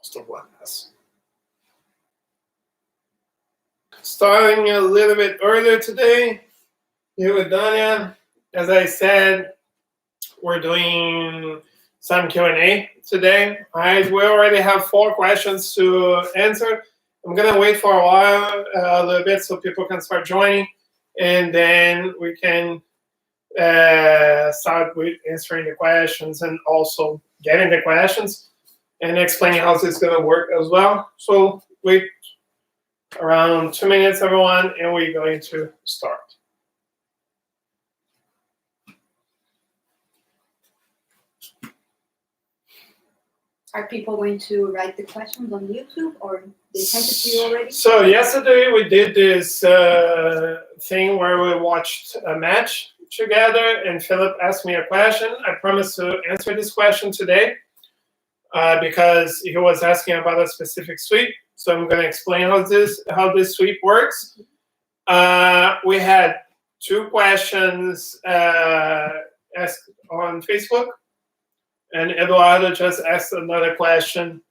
most of us. Starting a little bit earlier today, here with Dania. As I said, we're doing some Q&A today. All right, we already have 4 questions to answer. I'm gonna wait for a while, a little bit, so people can start joining, and then we can start with answering the questions and also getting the questions and explaining how this is gonna work as well. So wait around 2 minutes, everyone, and we're going to start. Are people going to write the questions on YouTube, or they sent it to you already? So yesterday we did this thing where we watched a match together, and Philip asked me a question. I promised to answer this question today because he was asking about a specific sweep. So I'm going to explain how this sweep works. We had 2 questions asked on Facebook. And Eduardo just asked another question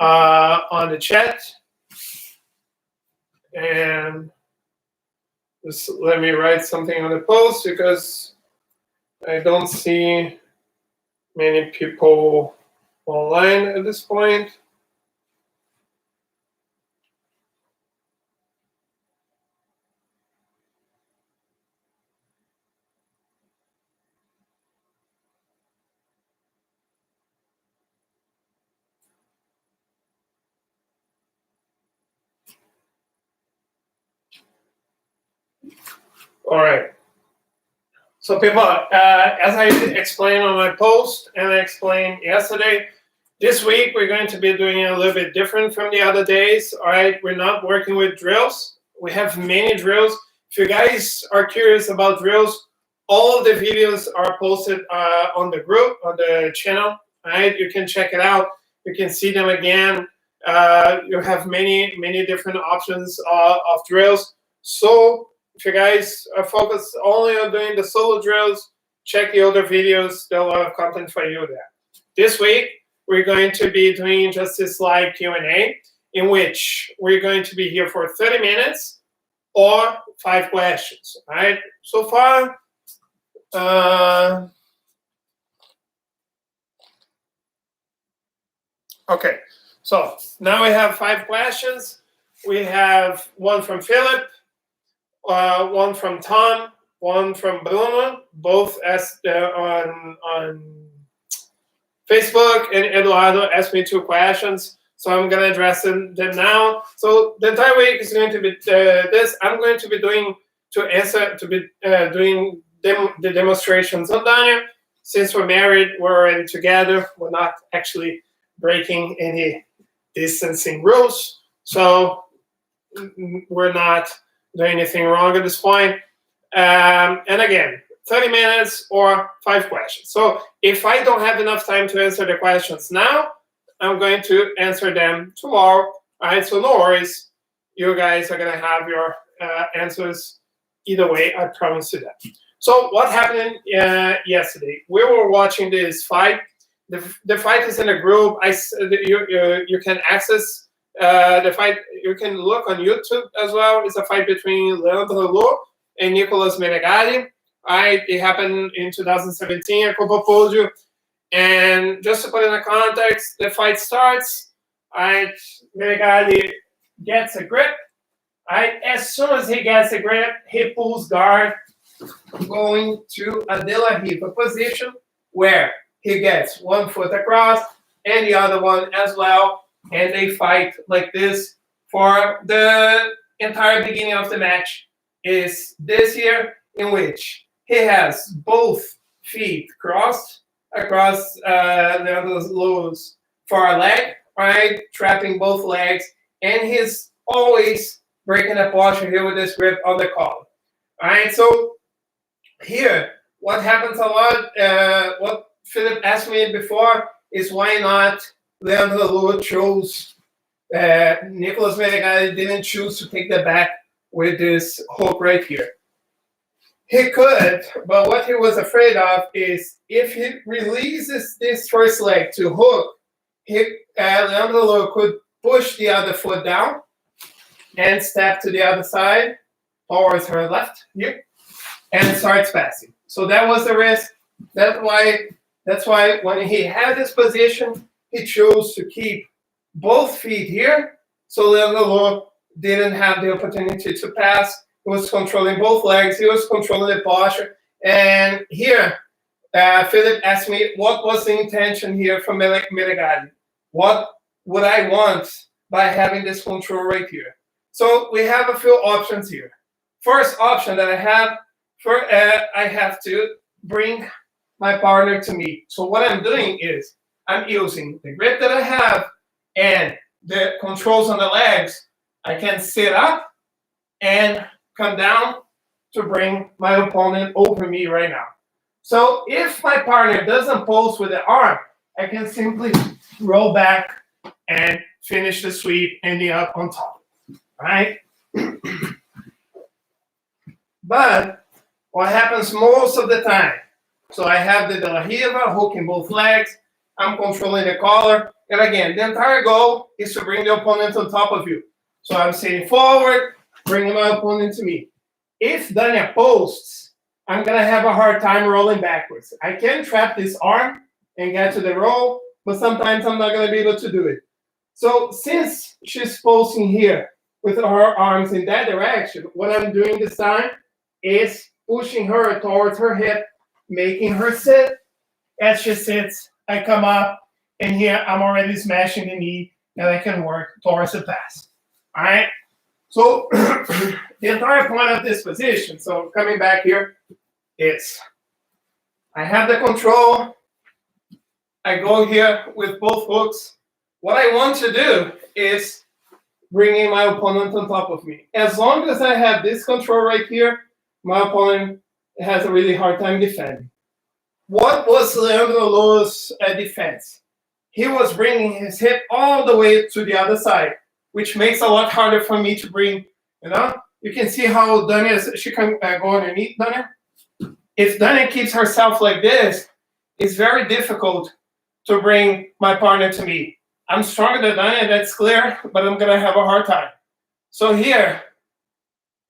on the chat. And just let me write something on the post because I don't see many people online at this point. All right. So people, as I explained on my post and I explained yesterday, this week we're going to be doing a little bit different from the other days. All right, we're not working with drills. We have many drills. If you guys are curious about drills, all of the videos are posted on the group, on the channel. All right, you can check it out. You can see them again. You have many different options of drills. So if you guys are focused only on doing the solo drills, check the other videos. There's a lot of content for you there. This week, we're going to be doing just this live Q&A, in which we're going to be here for 30 minutes or 5 questions. All right. So far, okay. So now we have 5 questions. We have one from Philip. One from Tom, one from Bruno, both asked on Facebook, and Eduardo asked me 2 questions, so I'm going to address them now. So the entire week is going to be this. I'm going to be doing the demonstrations on Dania. Since we're married, we're already together. We're not actually breaking any distancing rules, so we're not doing anything wrong at this point. And again, 30 minutes or 5 questions. So if I don't have enough time to answer the questions now, I'm going to answer them tomorrow. All right, so no worries. You guys are going to have your answers either way. I promise you that. So what happened yesterday? We were watching this fight. The fight is in a group. You can access the fight. You can look on YouTube as well. It's a fight between Leandro Lô and Nicolas Menegali. It happened in 2017 at Copa Pódio. And just to put in a context, the fight starts. Menegali gets a grip. As soon as he gets a grip, he pulls guard, going to a de la riva position where he gets one foot across and the other one as well. And they fight like this for the entire beginning of the match. Is this here, in which he has both feet crossed across Leandro Lô's far leg, right? Trapping both legs. And he's always breaking a posture here with this grip on the collar. All right, so here, what happens a lot, what Philip asked me before is why not Leandro Lô chose, Nicolas Menegali didn't choose to take the back with this hook right here. He could, but what he was afraid of is if he releases this first leg to hook, Leandro Lo could push the other foot down and step to the other side towards her left here and starts passing. So that was the risk. That's why when he had this position, he chose to keep both feet here. So Leandro Lo didn't have the opportunity to pass. He was controlling both legs. He was controlling the posture. And here, Philip asked me, what was the intention here from Meregali? What would I want by having this control right here? So we have a few options here. First option that I have, I have to bring my partner to me. So what I'm doing is I'm using the grip that I have and the controls on the legs. I can sit up and come down to bring my opponent over me right now. So if my partner doesn't pulse with the arm, I can simply roll back and finish the sweep, ending up on top, right? But what happens most of the time, so I have the De La Riva hooking both legs, I'm controlling the collar, and again, the entire goal is to bring the opponent on top of you. So I'm sitting forward, bringing my opponent to me. If Dania posts, I'm going to have a hard time rolling backwards. I can trap this arm and get to the roll, but sometimes I'm not going to be able to do it. So since she's posting here with her arms in that direction, what I'm doing this time is pushing her towards her hip, making her sit. As she sits, I come up, and here I'm already smashing the knee, and I can work towards the pass. All right? So the entire point of this position, so coming back here, is I have the control. I go here with both hooks. What I want to do is bringing my opponent on top of me. As long as I have this control right here, my opponent has a really hard time defending. What was Leandro Lo's defense? He was bringing his hip all the way to the other side, which makes it a lot harder for me to bring, You can see how Dania, she can go underneath Dania. If Dania keeps herself like this, it's very difficult to bring my partner to me. I'm stronger than Dania, that's clear, but I'm going to have a hard time. So here,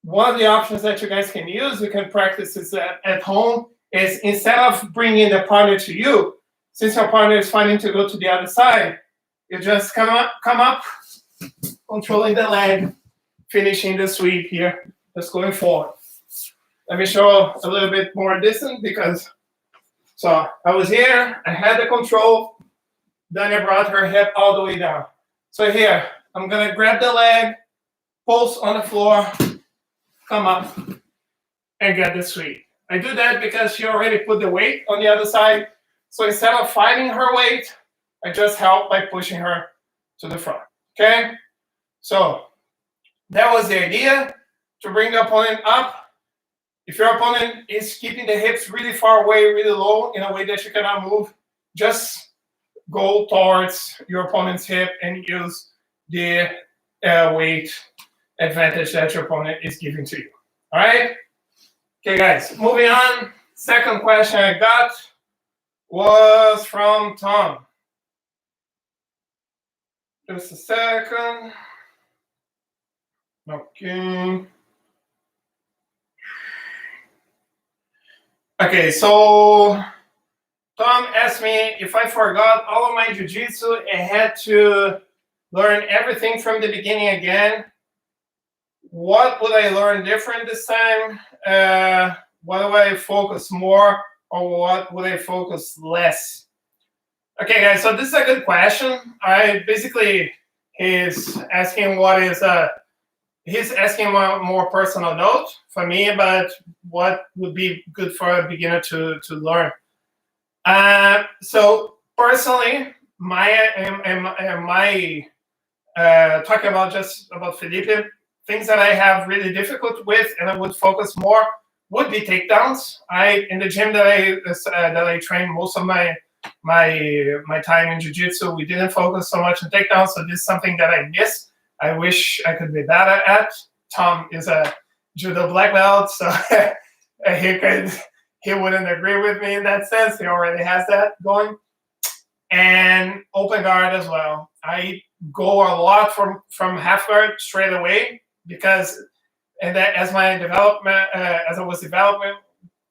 one of the options that you guys can use, you can practice this at home, is instead of bringing the partner to you, since your partner is fighting to go to the other side, you just come up, controlling the leg, finishing the sweep here, just going forward. Let me show a little bit more distance so I was here, I had the control, Dania brought her hip all the way down. So here, I'm gonna grab the leg, pulse on the floor, come up, and get the sweep. I do that because she already put the weight on the other side. So instead of fighting her weight, I just help by pushing her to the front, okay? So that was the idea, to bring the opponent up. If your opponent is keeping the hips really far away, really low, in a way that she cannot move, just go towards your opponent's hip and use the weight advantage that your opponent is giving to you. All right? Okay, guys, moving on. Second question I got was from Tom. Just a second. Okay. Okay, so Tom asked me if I forgot all of my jiu-jitsu and had to learn everything from the beginning again. What would I learn different this time? What would I focus more, or what would I focus less? Okay, guys, so this is a good question. Basically, he's asking he's asking a more personal note for me, but what would be good for a beginner to learn. So personally, talking about Felipe, things that I have really difficult with and I would focus more would be takedowns. In the gym that I train most of my time in jiu-jitsu, we didn't focus so much on takedowns, so this is something that I miss. I wish I could be better at. Tom is a judo black belt, so he wouldn't agree with me in that sense. He already has that going. and open guard as well. I go a lot from half guard straight away because, and that as my development, as I was developing,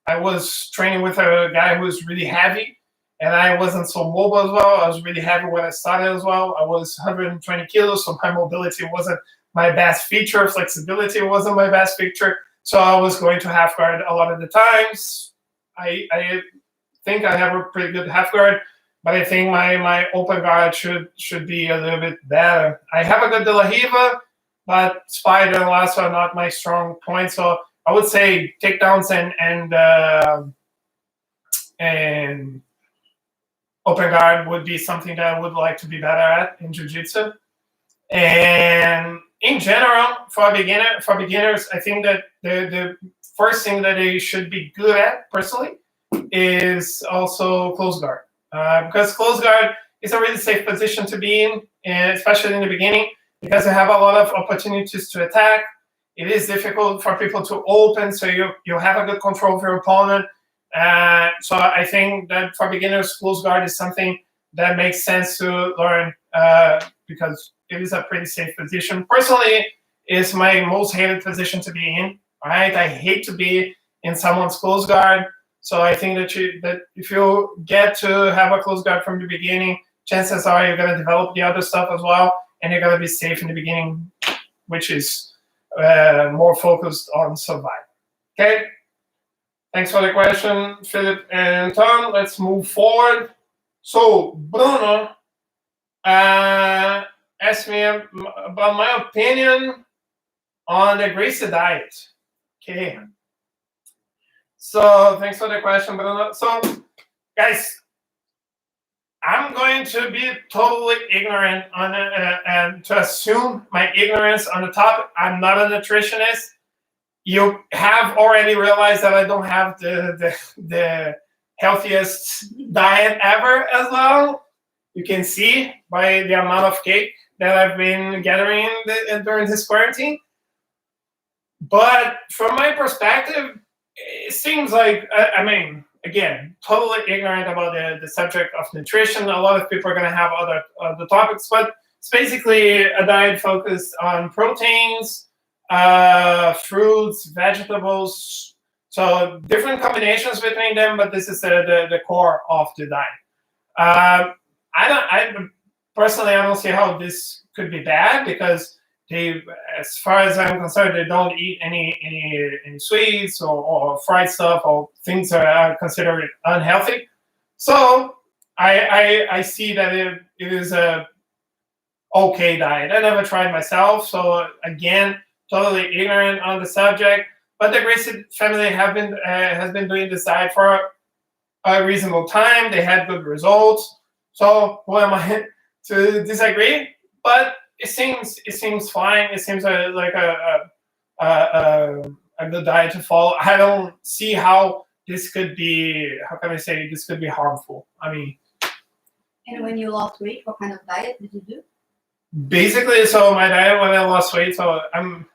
I was training with a guy who was really heavy, and I wasn't so mobile as well. I was really heavy when I started as well. I was 120 kilos, so my mobility wasn't my best feature. Flexibility wasn't my best feature. So I was going to half guard a lot of the times. I think I have a pretty good half guard, but I think my open guard should be a little bit better. I have a good De La Riva, but Spider and Lasso are not my strong point. So I would say takedowns and open guard would be something that I would like to be better at in Jiu-Jitsu. And in general, for beginners, I think that the first thing that they should be good at, personally, is also close guard. Because close guard is a really safe position to be in, and especially in the beginning, because you have a lot of opportunities to attack. It is difficult for people to open, so you have a good control of your opponent. So I think that for beginners, close guard is something that makes sense to learn because it is a pretty safe position. Personally, it's my most hated position to be in. Right, I hate to be in someone's close guard. So I think that if you get to have a close guard from the beginning, chances are you're going to develop the other stuff as well, and you're going to be safe in the beginning, which is more focused on survival. Okay. Thanks for the question, Philip and Tom. Let's move forward. So Bruno asked me about my opinion on the Gracie diet. Okay. So thanks for the question, Bruno. So guys, I'm going to be totally ignorant on it and to assume my ignorance on the topic. I'm not a nutritionist. You have already realized that I don't have the healthiest diet ever as well. You can see by the amount of cake that I've been gathering during this quarantine. But from my perspective, it seems like, I mean, again, totally ignorant about the subject of nutrition. A lot of people are going to have other topics, but it's basically a diet focused on proteins, fruits, vegetables, so different combinations between them, but this is the core of the diet. I personally don't see how this could be bad because they, as far as I'm concerned, they don't eat any sweets or fried stuff or things that are considered unhealthy. So I see that it is a okay diet. I never tried myself, so again, totally ignorant on the subject, but the Gracie family has been doing this diet for a reasonable time. They had good results. So who am I to disagree? But it seems fine. It seems like a good diet to follow. I don't see how this could be. How can I say this could be harmful? I mean. And when you lost weight, what kind of diet did you do? Basically, so my diet when I lost weight. So I'm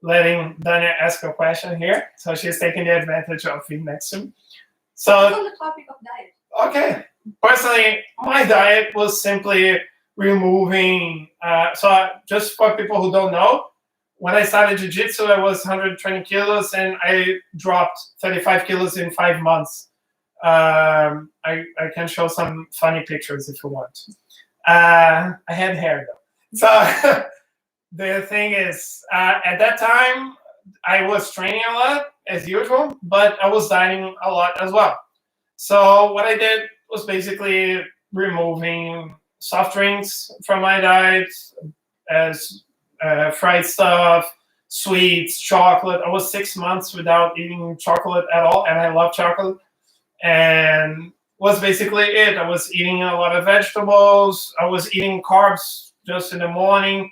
letting Dania ask a question here. So she's taking the advantage of being next to me. So on the topic of diet. Okay. Personally, my diet was simply removing. So just for people who don't know, when I started Jiu-Jitsu, I was 120 kilos and I dropped 35 kilos in 5 months. I can show some funny pictures if you want. I had hair though. So the thing is, at that time, I was training a lot as usual, but I was dieting a lot as well. So what I did was basically removing soft drinks from my diet, as fried stuff, sweets, chocolate. I was 6 months without eating chocolate at all, and I love chocolate. And was basically it. I was eating a lot of vegetables. I was eating carbs just in the morning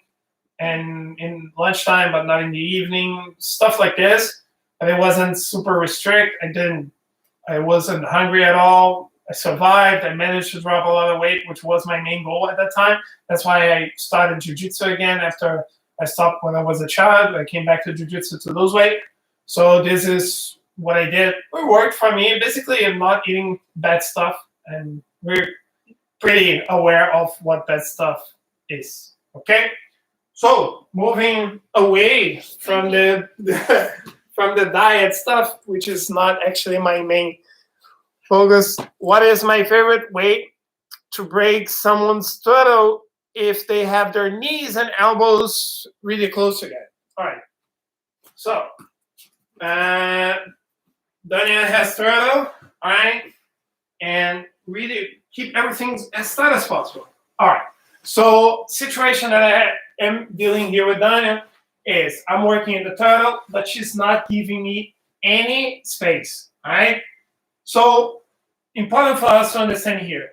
and in lunchtime, but not in the evening. Stuff like this. But it wasn't super restrict. I wasn't hungry at all. I survived. I managed to drop a lot of weight, which was my main goal at that time. That's why I started Jiu-Jitsu again after I stopped when I was a child. I came back to Jiu-Jitsu to lose weight. So this is what I did. It worked for me. Basically, I'm not eating bad stuff. And pretty aware of what that stuff is. Okay, so moving away from the from the diet stuff, which is not actually my main focus. What is my favorite way to break someone's turtle if they have their knees and elbows really close together? All right. So, Dania has turtle, all right, and really keep everything as tight as possible. All right. So, situation that I am dealing here with Dania is I'm working in the turtle, but she's not giving me any space. All right. So, important for us to understand here.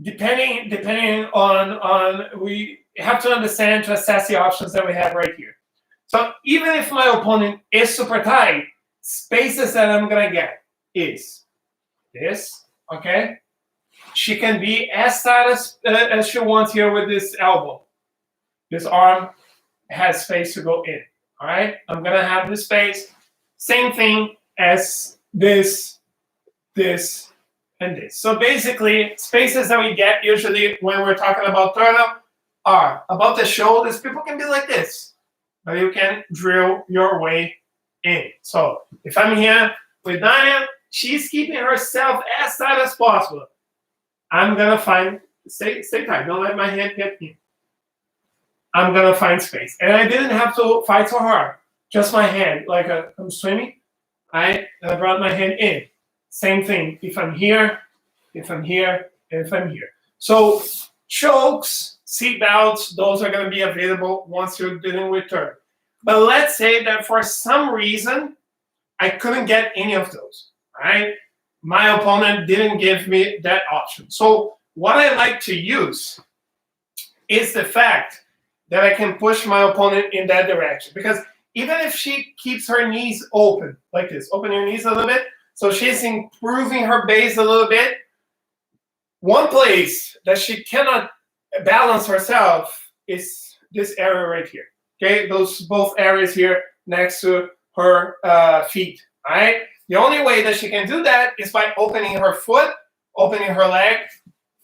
Depending on we have to understand to assess the options that we have right here. So even if my opponent is super tight, spaces that I'm gonna get is this, okay? She can be as tight as she wants here with this elbow. This arm has space to go in, all right? I'm gonna have this space. Same thing as this, and this. So basically, spaces that we get usually when we're talking about turtle are above the shoulders. People can be like this, but you can drill your way in. So if I'm here with Dania, she's keeping herself as tight as possible. I'm gonna find, stay tight, don't let my hand get in. I'm gonna find space. And I didn't have to fight so hard, just my hand, like I'm swimming, right? And I brought my hand in. Same thing if I'm here, if I'm here, and if I'm here. So chokes, seat belts, those are going to be available once you're dealing with turn. But let's say that for some reason, I couldn't get any of those, right? My opponent didn't give me that option. So what I like to use is the fact that I can push my opponent in that direction. Because even if she keeps her knees open, like this, open your knees a little bit, so she's improving her base a little bit. One place that she cannot balance herself is this area right here. Okay, those both areas here next to her feet. All right. The only way that she can do that is by opening her foot, opening her leg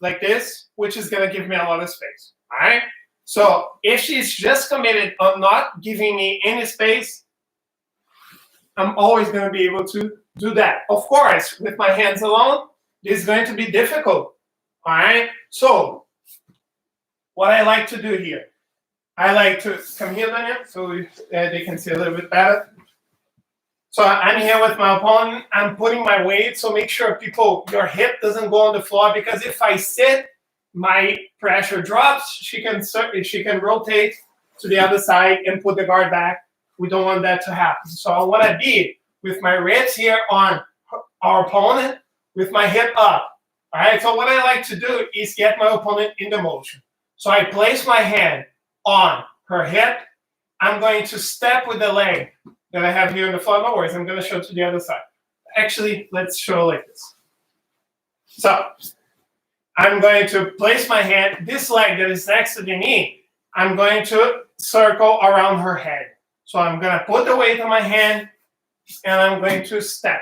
like this, which is gonna give me a lot of space. All right. So if she's just committed on not giving me any space, I'm always gonna be able to do that. Of course, with my hands alone, this is going to be difficult. All right. So what I like to do here, I like to come here, Dania, so they can see a little bit better. So I'm here with my opponent. I'm putting my weight. So make sure your hip doesn't go on the floor, because if I sit, my pressure drops. She can rotate to the other side and put the guard back. We don't want that to happen. So I want to be with my ribs here on our opponent, with my hip up. All right, so what I like to do is get my opponent in the motion. So I place my hand on her hip. I'm going to step with the leg that I have here in the floor. No worries, I'm going to show to the other side. Actually, let's show like this. So I'm going to place my hand, this leg that is next to the knee, I'm going to circle around her head. So I'm going to put the weight on my hand, and I'm going to step.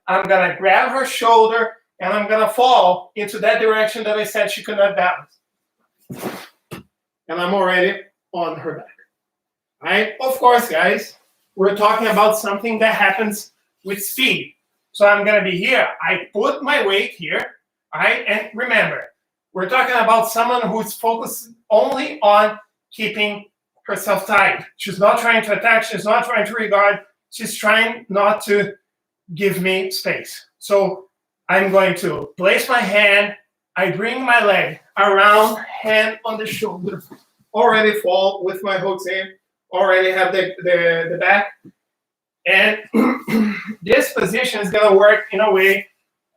I'm going to grab her shoulder, and I'm going to fall into that direction that I said she could not balance. And I'm already on her back. All right? Of course, guys, we're talking about something that happens with speed. So I'm going to be here. I put my weight here. All right? And remember, we're talking about someone who's focused only on keeping herself tight. She's not trying to attack. She's not trying to regard. She's trying not to give me space. So I'm going to place my hand. I bring my leg around, hand on the shoulder. Already fall with my hooks in. Already have the back. And this position is going to work in a way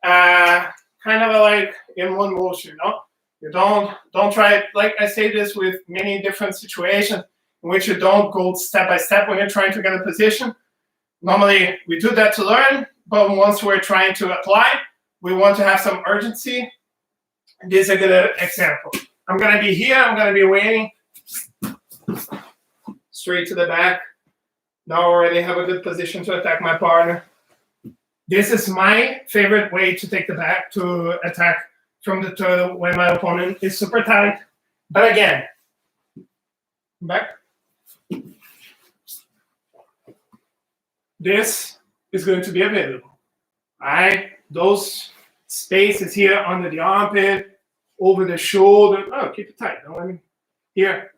kind of like in one motion. No? You don't try it. Like I say this with many different situations in which you don't go step by step when you're trying to get a position. Normally, we do that to learn, but once we're trying to apply, we want to have some urgency. This is a good example. I'm going to be here. I'm going to be waiting. Straight to the back. Now I already have a good position to attack my partner. This is my favorite way to take the back, to attack from the turtle when my opponent is super tight. But again, back. This is going to be available. All right, those spaces here under the armpit, over the shoulder. Oh, keep it tight. Don't let me. Here,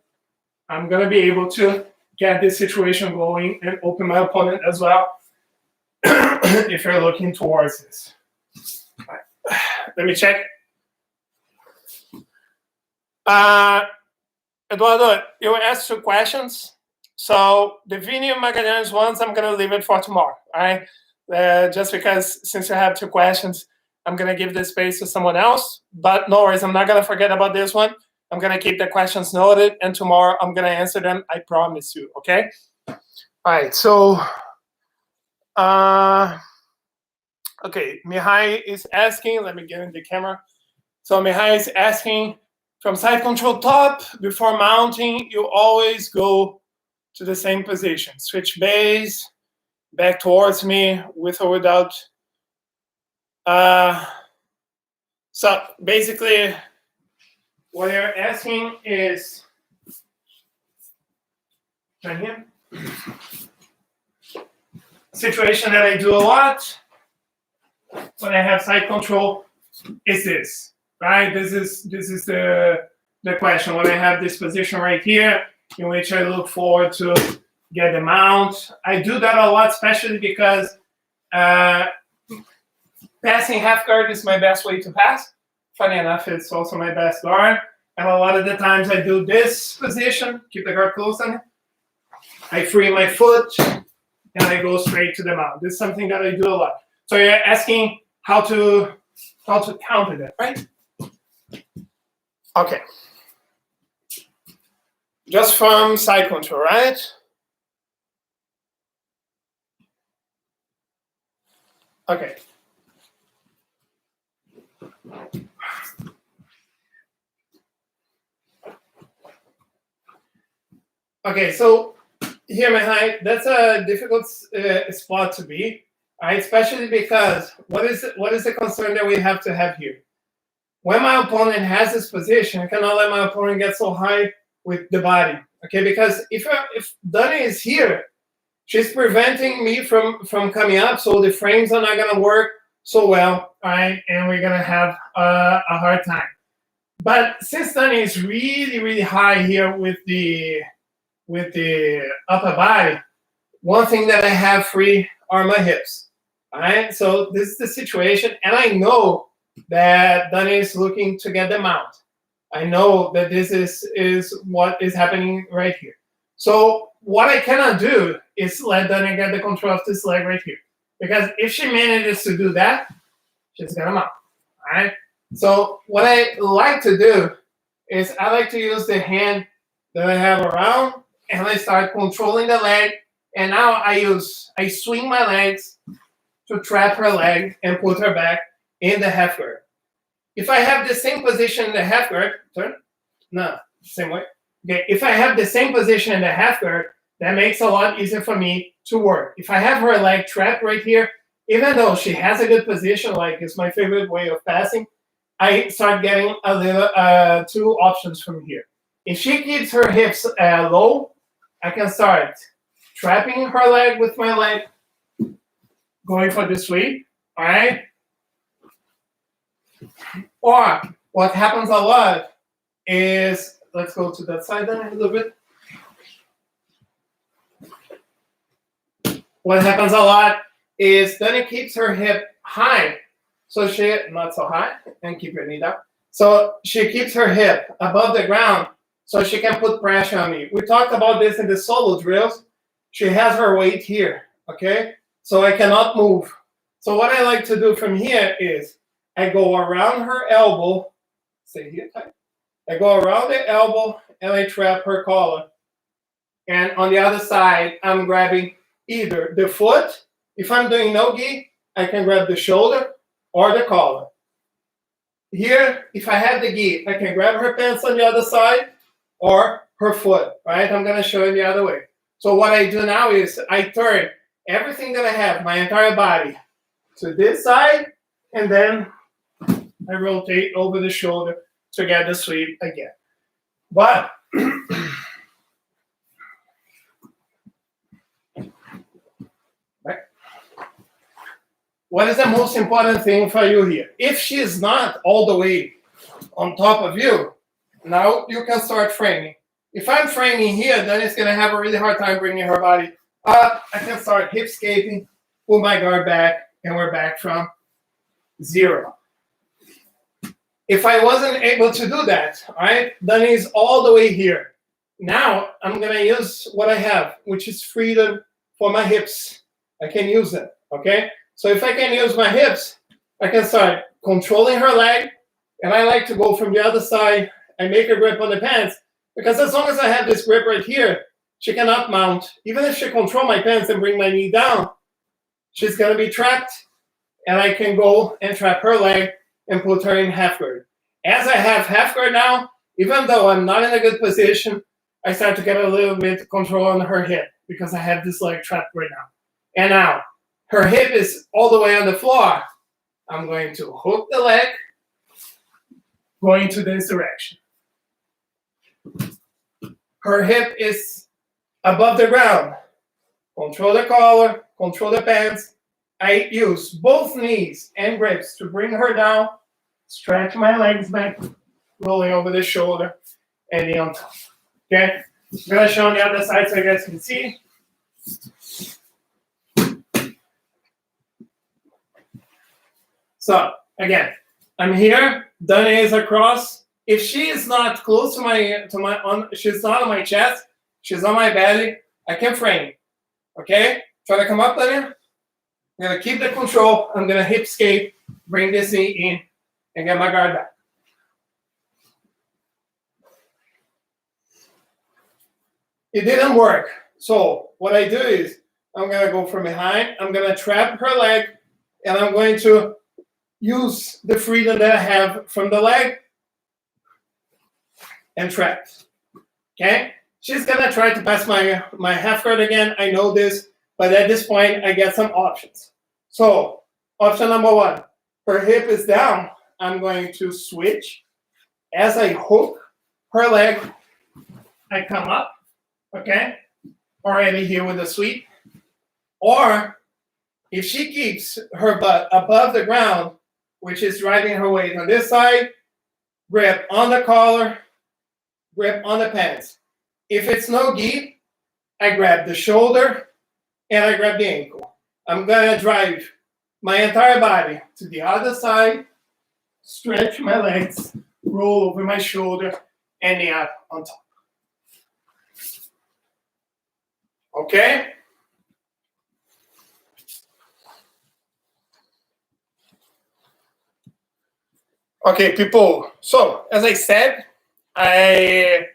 I'm going to be able to get this situation going and open my opponent as well if you're looking towards this. Right. Let me check. Eduardo, you asked 2 questions. So the Vini Magalhães ones, I'm going to leave it for tomorrow. All right. Just because since you have 2 questions, I'm going to give the space to someone else. But no worries, I'm not going to forget about this one. I'm going to keep the questions noted, and tomorrow I'm going to answer them. I promise you, okay? All right, so, okay, Mihai is asking, let me get in the camera. So Mihai is asking, from side control top, before mounting, you always go to the same position. Switch base, back towards me, with or without. So basically, what you're asking is, right here, situation that I do a lot when I have side control is this, right? This is the question. When I have this position right here, in which I look forward to get the mount. I do that a lot, especially because passing half guard is my best way to pass. Funny enough, it's also my best guard. And a lot of the times I do this position, keep the guard closed on it. I free my foot, and I go straight to the mount. This is something that I do a lot. So you're asking how to counter that, right? Okay. Just from side control, right? Okay. Okay, so here, Mihai, that's a difficult spot to be, right? Especially because what is the concern that we have to have here? When my opponent has this position, I cannot let my opponent get so high with the body, okay? Because if Dania is here, she's preventing me from coming up, so the frames are not gonna work so well, right? And we're gonna have a hard time. But since Dania is really, really high here with the upper body, one thing that I have free are my hips, all right? So this is the situation, and I know that Dania is looking to get the mount. I know that this is what is happening right here. So what I cannot do is let Dania get the control of this leg right here. Because if she manages to do that, she's gonna mount, all right? So what I like to do is I like to use the hand that I have around, and I start controlling the leg. And now I swing my legs to trap her leg and put her back in the half guard. If I have the same position in the half guard, turn, no, same way. Okay, if I have the same position in the half guard, that makes it a lot easier for me to work. If I have her leg trapped right here, even though she has a good position, like it's my favorite way of passing, I start getting a little 2 options from here. If she keeps her hips low, I can start trapping her leg with my leg, going for the sweep, all right? Or what happens a lot is, let's go to that side then a little bit. What happens a lot is Dania keeps her hip high, so she, not so high, and keep your knee down. So she keeps her hip above the ground so she can put pressure on me. We talked about this in the solo drills. She has her weight here, okay? So I cannot move. So what I like to do from here is I go around her elbow, stay here tight. I go around the elbow and I trap her collar. And on the other side, I'm grabbing either the foot. If I'm doing no gi, I can grab the shoulder or the collar. Here, if I have the gi, I can grab her pants on the other side or her foot, right? I'm gonna show you the other way. So what I do now is I turn everything that I have, my entire body, to this side, and then I rotate over the shoulder to get the sweep again. But what is the most important thing for you here? If she is not all the way on top of you, now you can start framing. If I'm framing here, then it's going to have a really hard time bringing her body up. I can start hip escaping, pull my guard back, and we're back from 0. If I wasn't able to do that, all right, then it's all the way here. Now I'm going to use what I have, which is freedom for my hips. I can use them, okay? So if I can use my hips, I can start controlling her leg, and I like to go from the other side and make a grip on the pants, because as long as I have this grip right here, she cannot mount. Even if she control my pants and bring my knee down, she's going to be trapped, and I can go and trap her leg and put her in half guard. As I have half guard now, even though I'm not in a good position, I start to get a little bit of control on her hip because I have this leg trapped right now. And now, her hip is all the way on the floor. I'm going to hook the leg, going to this direction. Her hip is above the ground. Control the collar, control the pants. I use both knees and grips to bring her down, stretch my legs back, rolling over the shoulder, and knee on top. Okay? I'm going to show on the other side so you guys can see. So, again, I'm here, Dania is across. If she is not close to she's not on my chest, she's on my belly, I can frame. Okay? Try to come up, Dania. I'm going to keep the control. I'm going to hip escape, bring this knee in, and get my guard back. It didn't work. So what I do is I'm going to go from behind. I'm going to trap her leg, and I'm going to use the freedom that I have from the leg and trap. Okay? She's going to try to pass my half guard again. I know this. But at this point, I get some options. So, option number 1, her hip is down. I'm going to switch. As I hook her leg, I come up, okay? Already here with the sweep. Or, if she keeps her butt above the ground, which is driving her weight on this side, grip on the collar, grip on the pants. If it's no gi, I grab the shoulder, and I grab the ankle. I'm going to drive my entire body to the other side, stretch my legs, roll over my shoulder, and knee up on top. Okay? Okay, people. So, as I said, I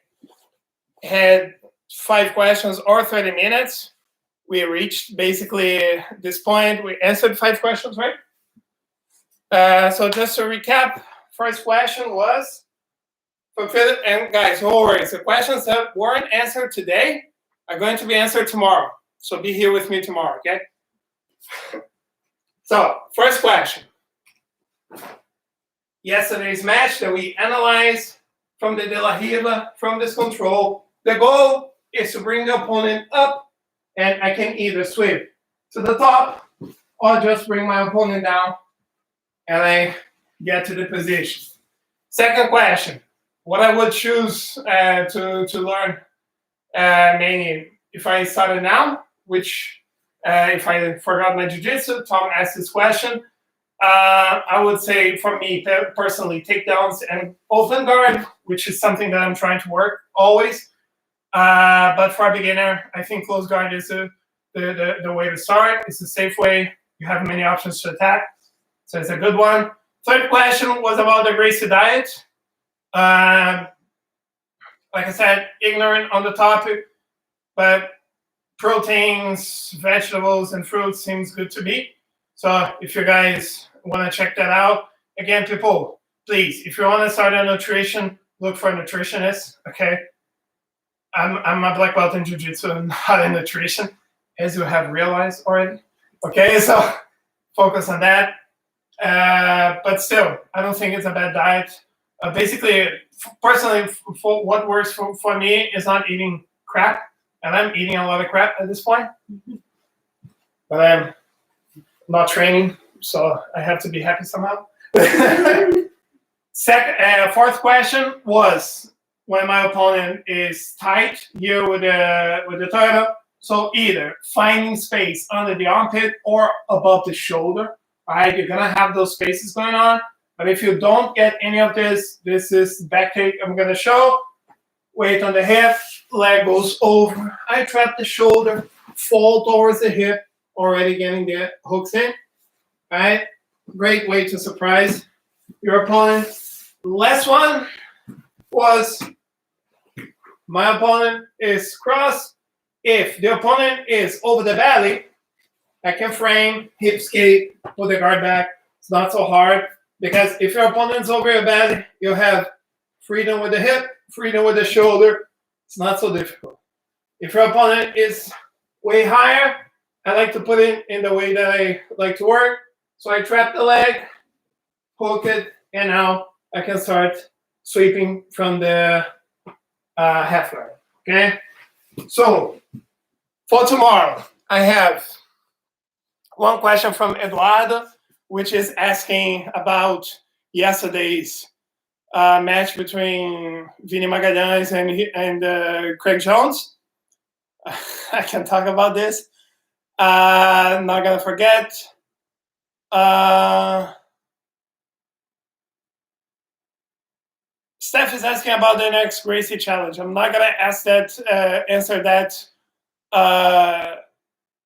had 5 questions or 30 minutes. We reached basically this point. We answered 5 questions, right? So just to recap, first question was, and guys, no worries. The questions that weren't answered today are going to be answered tomorrow. So be here with me tomorrow, okay? So, first question. Yesterday's match that we analyzed from the De La Riva, from this control. The goal is to bring the opponent up, and I can either sweep to the top or just bring my opponent down and I get to the position. Second question, what I would choose to learn mainly if I started now, which if I forgot my Jiu-Jitsu, Tom asked this question, I would say for me personally, takedowns and open guard, which is something that I'm trying to work always. But for a beginner, I think close guard is the way to start. It's a safe way. You have many options to attack. So it's a good one. Third question was about the Gracie diet. Like I said, ignorant on the topic, but proteins, vegetables, and fruits seems good to me. So if you guys want to check that out, again, people, please, if you want to start on nutrition, look for a nutritionist, okay? I'm a black belt in Jiu-Jitsu and not in nutrition, as you have realized already. Okay, so focus on that. But still, I don't think it's a bad diet. Basically, personally, for what works for me is not eating crap, and I'm eating a lot of crap at this point. But I'm not training, so I have to be happy somehow. Fourth question was when my opponent is tight here with the title. So either finding space under the armpit or above the shoulder. All right, you're gonna have those spaces going on. But if you don't get any of this, this is back take I'm gonna show. Weight on the hip, leg goes over. I trap the shoulder, fall towards the hip, already getting the hooks in. All right, great way to surprise your opponent. Last one was my opponent is cross. If the opponent is over the belly, I can frame, hip skate, put the guard back. It's not so hard because if your opponent's over your belly, you have freedom with the hip, freedom with the shoulder. It's not so difficult. If your opponent is way higher, I like to put it in the way that I like to work. So I trap the leg, hook it, and now I can start sweeping from the half guard. Okay? So for tomorrow, I have one question from Eduardo, which is asking about yesterday's match between Vini Magalhães and Craig Jones. I can talk about this. I'm not gonna forget. Steph is asking about the next Gracie challenge. I'm not gonna answer that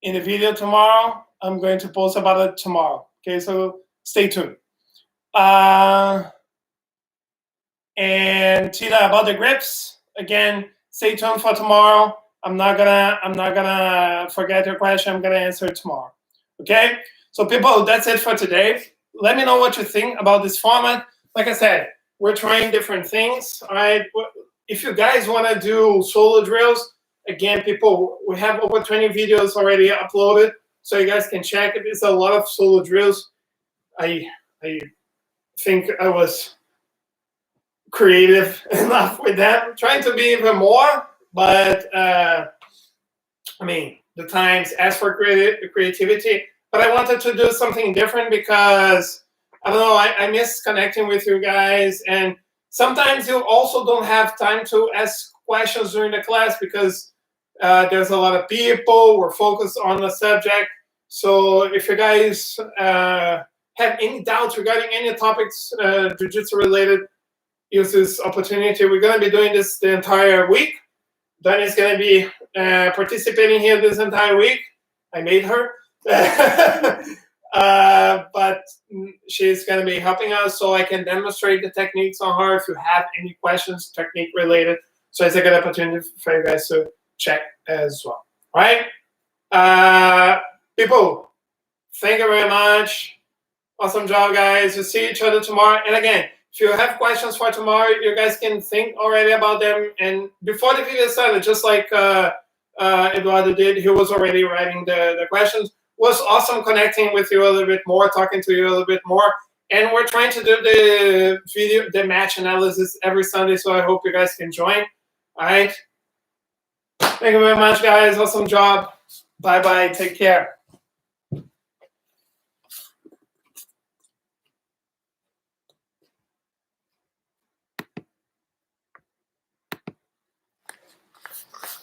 in the video tomorrow. I'm going to post about it tomorrow. Okay, so stay tuned. And Tina, about the grips, again, stay tuned for tomorrow. I'm not gonna forget your question. I'm gonna answer it tomorrow. Okay? So people, that's it for today. Let me know what you think about this format. Like I said, we're trying different things. All right. If you guys want to do solo drills, again, people, we have over 20 videos already uploaded, so you guys can check it. It's a lot of solo drills. I think I was creative enough with that. I'm trying to be even more, but I mean, the times ask for creativity. But I wanted to do something different because I don't know, I miss connecting with you guys, and sometimes you also don't have time to ask questions during the class because there's a lot of people, we're focused on the subject. So if you guys have any doubts regarding any topics Jiu-Jitsu related, use this opportunity. We're going to be doing this the entire week. Dania is going to be participating here this entire week. I made her. But she's going to be helping us so I can demonstrate the techniques on her if you have any questions technique related. So it's a good opportunity for you guys to check as well. All right? People, thank you very much. Awesome job, guys. We'll see each other tomorrow. And again, if you have questions for tomorrow, you guys can think already about them. And before the video started, just like Eduardo did, he was already writing the questions. Was awesome connecting with you a little bit more, talking to you a little bit more. And we're trying to do the match analysis every Sunday, so I hope you guys can join. All right. Thank you very much, guys. Awesome job. Bye-bye. Take care.